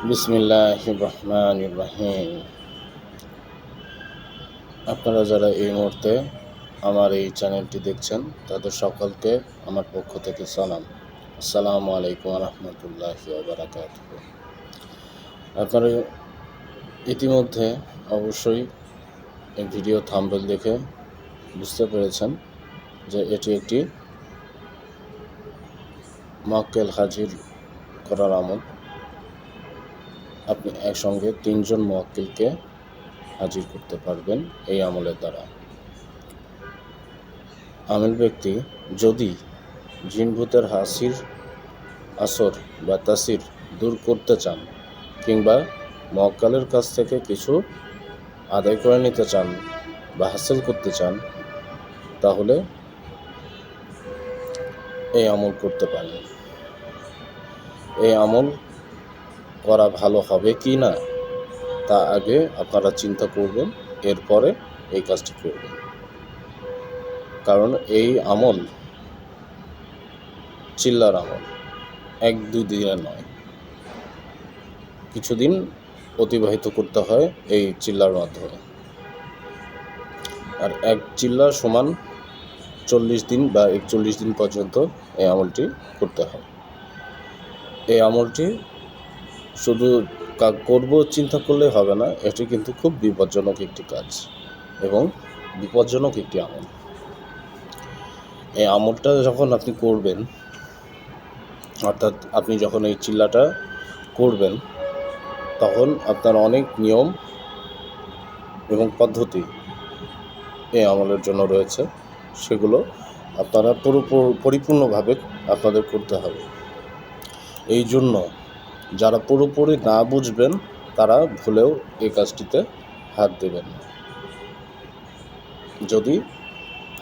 বিসমিল্লাহির রহমানির রহিম। আপনারা যারা এই মুহূর্তে আমার এই চ্যানেলটি দেখছেন তাদের সকলকে আমার পক্ষ থেকে সালাম। আসসালামু আলাইকুম রহমতুল্লাহি ওয়া বারাকাতুহু। আপনারা ইতিমধ্যে অবশ্যই এই ভিডিও থাম্বনেল দেখে বুঝতে পেরেছেন যে এটি একটি মক্কেল হাজির করার আমল। আপনি একসঙ্গে 3 জন মুওয়াক্কিলকে হাজির করতে পারবেন এই আমলের দ্বারা। আমিল ব্যক্তি যদি জিনভূতের হাসির আসর বা তাসির দূর করতে চান কিংবা মুওয়াক্কেলের কাছ থেকে কিছু আদায় করে নিতে চান বা হাসিল করতে চান, তাহলে এই আমল করতে পারেন। এই আমল করা ভালো হবে কি না তা আগে আপনারা চিন্তা করবেন, এরপরে এই কাজটি করবেন। কারণ এই আমল চিল্লার আমল, 1-2 দিনের নয়, কিছুদিন অতিবাহিত করতে হয় এই চিল্লার মাধ্যমে। আর এক চিল্লা সমান 40 দিন বা 41 দিন পর্যন্ত এই আমলটি করতে হয়। এই আমলটি শুধু করব চিন্তা করলে হবে না, এটি কিন্তু খুব বিপজ্জনক একটি কাজ এবং বিপজ্জনক একটি আমল। এই আমলটা যখন আপনি করবেন, অর্থাৎ আপনি যখন এই চিল্লাটা করবেন, তখন আপনার অনেক নিয়ম এবং পদ্ধতি এই আমলের জন্য রয়েছে, সেগুলো আপনারা পরিপূর্ণভাবে আপনাদের করতে হবে। এই জন্য যারা পুরোপুরি না বুঝবেন তারা ভুলেও এই কাজটিতে হাত দেবেন না। যদি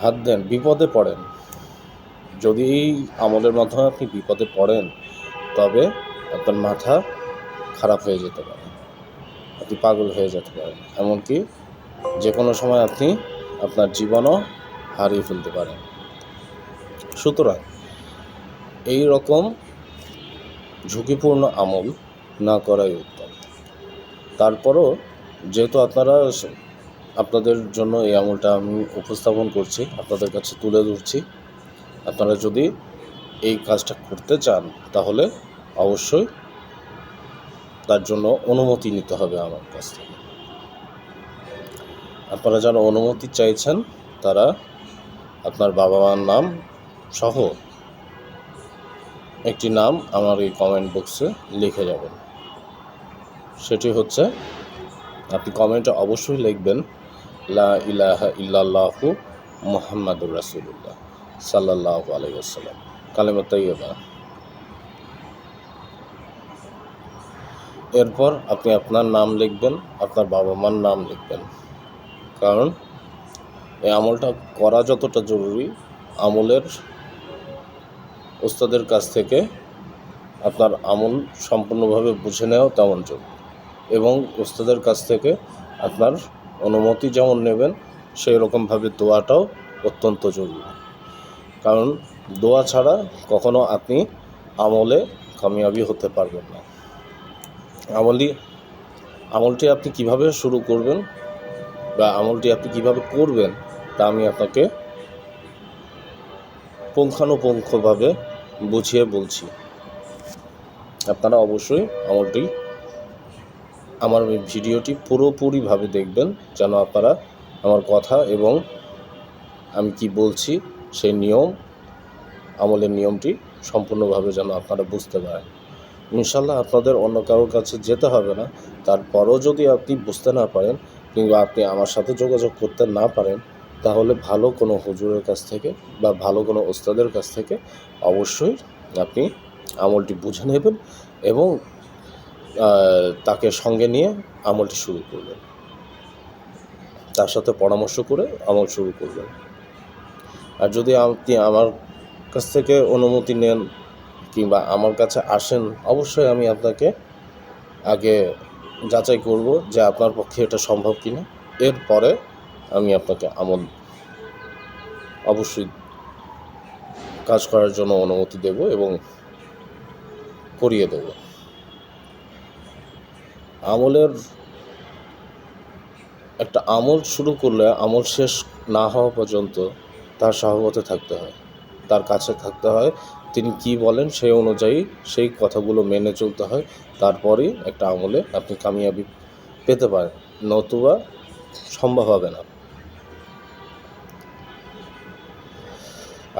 হাত দেন, বিপদে পড়েন, যদি এই আমলের মাধ্যমে আপনি বিপদে পড়েন, তবে আপনার মাথা খারাপ হয়ে যেতে পারে, আপনি পাগল হয়ে যেতে পারেন, এমনকি যে কোনো সময় আপনি আপনার জীবনও হারিয়ে ফেলতে পারেন। সুতরাং এই রকম ঝুঁকিপূর্ণ আমল না করাই উত্তম। তারপরও যেহেতু আপনাদের জন্য এই আমলটা আমি উপস্থাপন করছি, আপনাদের কাছে তুলে ধরছি, আপনারা যদি এই কাজটা করতে চান তাহলে অবশ্যই তার জন্য অনুমতি নিতে হবে আমার কাছ থেকে। আপনারা যারা অনুমতি চাইছেন তারা আপনার বাবা মার নাম সহ একটি নাম আমার এই কমেন্ট বক্সে লিখে যাবেন। সেটি হচ্ছে, আপনি কমেন্টে অবশ্যই লিখবেন লা ইলাহা ইল্লাল্লাহু মুহাম্মাদুর রাসূলুল্লাহ সাল্লাল্লাহু আলাইহি ওয়াসাল্লাম, কালিমা তাইয়্যিবা। এরপর আপনি আপনার নাম লিখবেন, আপনার বাবা মার নাম লিখবেন। কারণ এই আমলটা করা যতটা জরুরি, আমলের ওস্তাদের কাছ থেকে আপনার আমল সম্পূর্ণভাবে বুঝে নেওয়াও তেমন জরুরি, এবং ওস্তাদের কাছ থেকে আপনার অনুমতি যেমন নেবেন সেই রকমভাবে দোয়াটাও অত্যন্ত জরুরি। কারণ দোয়া ছাড়া কখনো আপনি আমলে কামিয়াবি হতে পারবেন না। আমলটি আপনি কিভাবে শুরু করবেন বা আমলটি আপনি কিভাবে করবেন তা আমি আপনাকে পুঙ্খানুপুঙ্খভাবে বুঝিয়ে বলছি। আপনারা অবশ্যই আমার এই ভিডিওটি পুরোপুরিভাবে দেখবেন, যেন আপনারা আমার কথা এবং আমি কি বলছি সেই আমলের নিয়মটি সম্পূর্ণভাবে যেন আপনারা বুঝতে পারেন। ইনশাল্লাহ আপনাদের অন্য কারোর কাছে যেতে হবে না। তারপরও যদি আপনি বুঝতে না পারেন কিংবা আপনি আমার সাথে যোগাযোগ করতে না পারেন, তাহলে ভালো কোনো হুজুরের কাছ থেকে বা ভালো কোনো ওস্তাদের কাছ থেকে অবশ্যই আপনি আমলটি বুঝে নেবেন এবং তাকে সঙ্গে নিয়ে আমলটি শুরু করবেন, তার সাথে পরামর্শ করে আমল শুরু করবেন। আর যদি আপনি আমার কাছ থেকে অনুমতি নেন কিংবা আমার কাছে আসেন, অবশ্যই আমি আপনাকে আগে যাচাই করব যে আপনার পক্ষে এটা সম্ভব কিনা। এরপরে আমি আপনাকে আমল অবশ্যই কাজ করার জন্য অনুমতি দেব এবং করিয়ে দেব। আমলের একটা আমল শুরু করলে আমল শেষ না হওয়া পর্যন্ত তার সহবতে থাকতে হয়, তার কাছে থাকতে হয়। তিনি কি বলেন সেই অনুযায়ী সেই কথাগুলো মেনে চলতে হয়। তারপরেই একটা আমলে আপনি কামিয়াবি পেতে পারেন, নতুবা সম্ভব হবে না।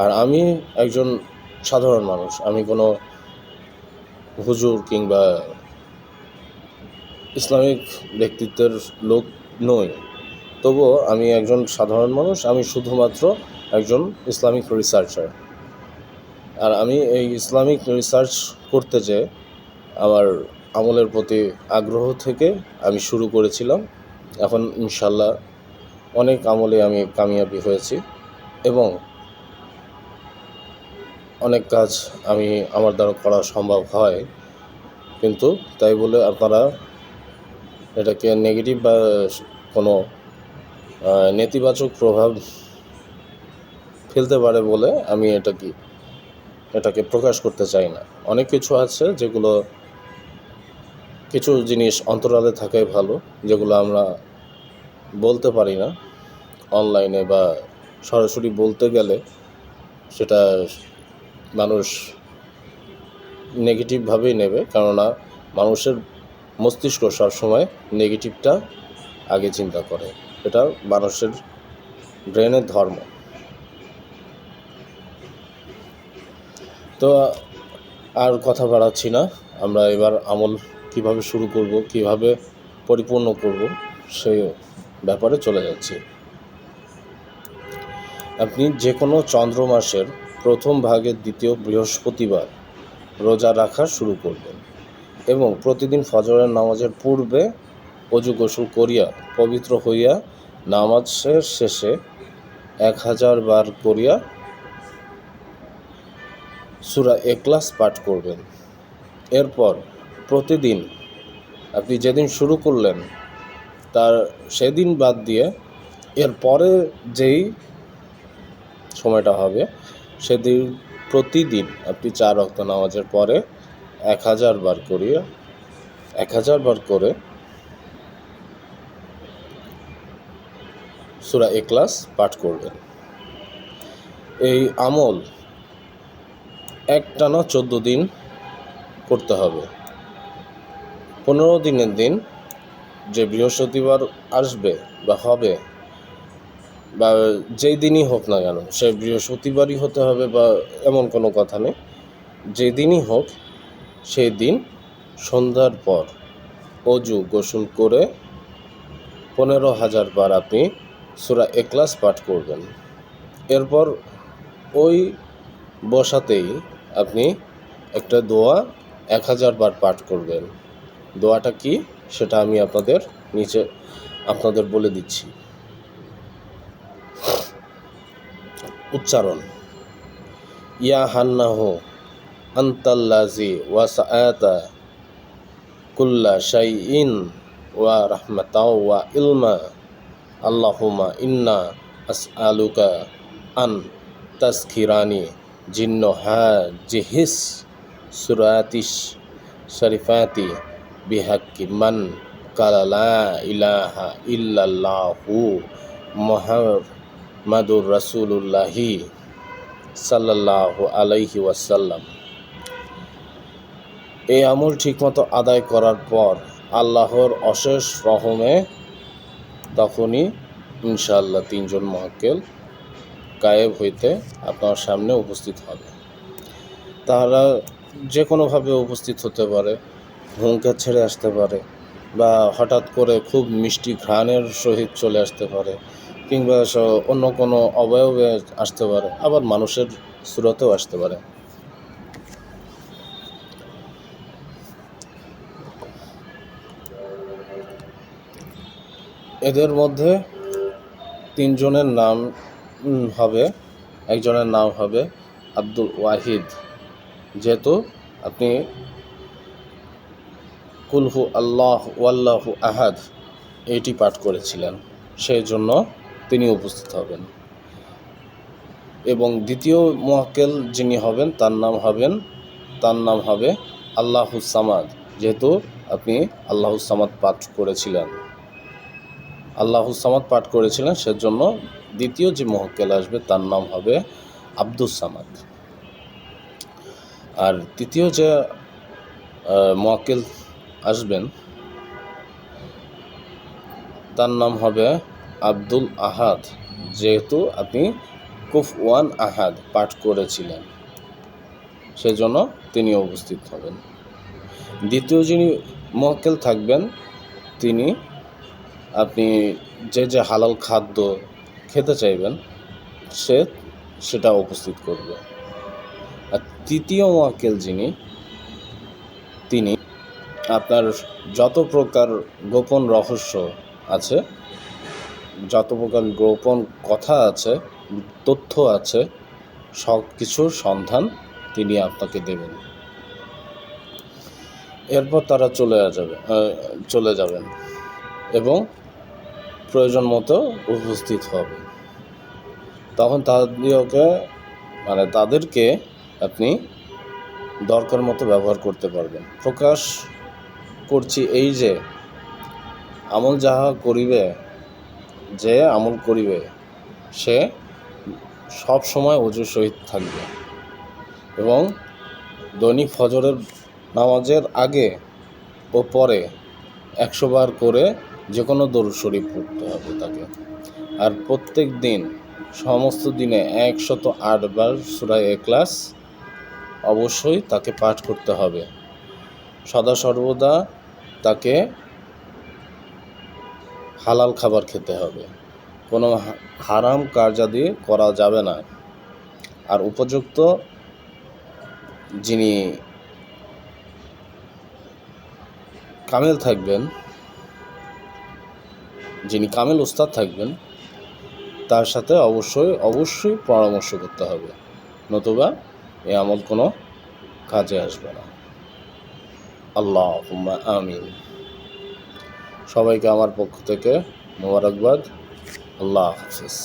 আর আমি একজন সাধারণ মানুষ, আমি কোনো হুজুর কিংবা ইসলামিক ব্যক্তিত্বের লোক নই। তবুও আমি একজন সাধারণ মানুষ, আমি শুধুমাত্র একজন ইসলামিক রিসার্চার। আর আমি এই ইসলামিক রিসার্চ করতে যেয়ে আমার আমলের প্রতি আগ্রহ থেকে আমি শুরু করেছিলাম। এখন ইনশাল্লাহ অনেক আমলে আমি কামিয়াবি হয়েছি এবং অনেক কাজ আমার দ্বারা করা সম্ভব হয়। কিন্তু তাই বলে আপনারা এটাকে নেগেটিভ বা কোনো নেতিবাচক প্রভাব ফেলতে পারে বলে আমি এটাকে প্রকাশ করতে চাই না। অনেক কিছু আছে যেগুলো, কিছু জিনিস অন্তরালে থাকাই ভালো, যেগুলো আমরা বলতে পারি না অনলাইনে, বা সরাসরি বলতে গেলে সেটা মানুষ নেগেটিভভাবেই নেবে, কেননা মানুষের মস্তিষ্ক সবসময় নেগেটিভটা আগে চিন্তা করে। এটা মানুষের ব্রেনের ধর্ম। তো আর কথা বাড়াচ্ছি না, আমরা এবার আমল কিভাবে শুরু করব, কিভাবে পরিপূর্ণ করব সেই ব্যাপারে চলে যাচ্ছি। আপনি যে কোনো চন্দ্র মাসের প্রথম ভাগের দ্বিতীয় বৃহস্পতিবার রোজা রাখা শুরু করবেন এবং প্রতিদিন ফজরের নামাজের পূর্বে অজু গোসল করিয়া পবিত্র হইয়া নামাজের শেষে 1000 বার করিয়া সূরা ইখলাস পাঠ করবেন। এরপর প্রতিদিন আপনি যেদিন শুরু করলেন তার সেদিন বাদ দিয়ে এরপরে যেই সময়টা হবে সেদিন প্রতিদিন আপনি 4 ওয়াক্ত নামাজের পরে 1000 বার করে সূরা ইখলাস পাঠ করবেন। এই আমল একটানা 14 দিন করতে হবে। 15 দিনের দিন যে বৃহস্পতিবার আসবে বা হবে, বা যেই দিনই হোক না কেন, সে বৃহস্পতিবারই হতে হবে বা এমন কোনো কথা নেই, যেদিনই হোক সেই দিন সন্ধ্যার পর অজু গোসল করে 15,000 বার আপনি সূরা ইখলাস পাঠ করবেন। এরপর ওই বসাতেই আপনি একটা দোয়া 1000 বার পাঠ করবেন। দোয়াটা কি সেটা আমি আপনাদের বলে দিচ্ছি। উচ্চারণ: ইয়া হান্নাহু আনতাল্লাজি ওয়াসআতা কুল্লা শাইইন ওয়া রাহমাতাও ওয়া ইলমা আল্লাহুম্মা ইন্না আসআলুকা আন তাজকিরানি জিন্ন হাজিহিস সুরাতিস শরীফাতি বিহাক্কি মান কালা লা ইলাহা ইল্লাল্লাহু মুহাম্মাদুর রাসূলুল্লাহি সাল্লাল্লাহু আলাইহি ওয়াসাল্লাম। এই আমল ঠিকমতো আদায় করার পর আল্লাহর অশেষ রহমে তখনই ইনশাআল্লাহ 3 জন মুআক্কেল গায়েব হইতে আপনার সামনে উপস্থিত হবে। তারা যে কোনোভাবে উপস্থিত হতে পারে, হুঙ্কার ছেড়ে আসতে পারে, বা হঠাৎ করে খুব মিষ্টি ঘ্রাণের সহিত চলে আসতে পারে, কিংবা অন্য কোনো অবয়বে আসতে পারে, আবার মানুষের সুরতেও আসতে পারে। এদের মধ্যে 3 জনের নাম হবে, একজনের নাম হবে আব্দুল ওয়াহিদ। যেহেতু আপনি কুলহু আল্লাহ ওয়াল্লাহু আহাদ এইটি পাঠ করেছিলেন, সেই জন্য তিনি উপস্থিত হবেন। এবং দ্বিতীয় মুআক্কেল যিনি হবেন তার নাম হবে আল্লাহুস সামাদ। যেহেতু আপনি আল্লাহুস সামাদ পাঠ করেছিলেন, সেজন্য দ্বিতীয় যে মুওয়াক্কেল আসবে তার নাম হবে আব্দুস সামাদ। আর তৃতীয় যে মুওয়াক্কেল আসবেন তার নাম হবে আব্দুল আহাদ, যেহেতু আপনি কুফওয়ান আহাদ পাঠ করেছিলেন সেজন্য তিনি উপস্থিত হবেন। দ্বিতীয় যিনি মুওয়াক্কেল থাকবেন তিনি আপনি যে হালাল খাদ্য খেতে চাইবেন সেটা উপস্থিত করবে। আর তৃতীয় মুওয়াক্কেল তিনি আপনার যত প্রকার গোপন রহস্য আছে, যত প্রকার গোপন কথা আছে, তথ্য আছে, সব কিছুর সন্ধান তিনি আপনাকে দেবেন। এরপর তারা চলে যাবেন এবং প্রয়োজন মতো উপস্থিত হবে। তখন তাদেরকে আপনি দরকার মতো ব্যবহার করতে পারবেন। প্রকাশ করছি এই যে আমল যে আমল করিবে সে সব সময় ওযুর সহিত থাকবে এবং দৈনিক ফজরের নামাজের আগে ও পরে 100 বার করে যে কোনো দরুদ শরীফ পড়তে হবে তাকে। আর প্রত্যেক দিন সমস্ত দিনে 108 বার সূরা ইখলাস অবশ্যই তাকে পাঠ করতে হবে। সদা সর্বদা তাকে হালাল খাবার খেতে হবে, কোনো হারাম কার্যাদি করা যাবে না। আর উপযুক্ত যিনি কামেল উস্তাদ থাকবেন তার সাথে অবশ্যই পরামর্শ করতে হবে, নতুবা এই আমল কোনো কাজে আসবে না। আল্লাহুম্মা আমিন। সবাইকে আমার পক্ষ থেকে মোবারকবাদ। আল্লাহ হাফেজ।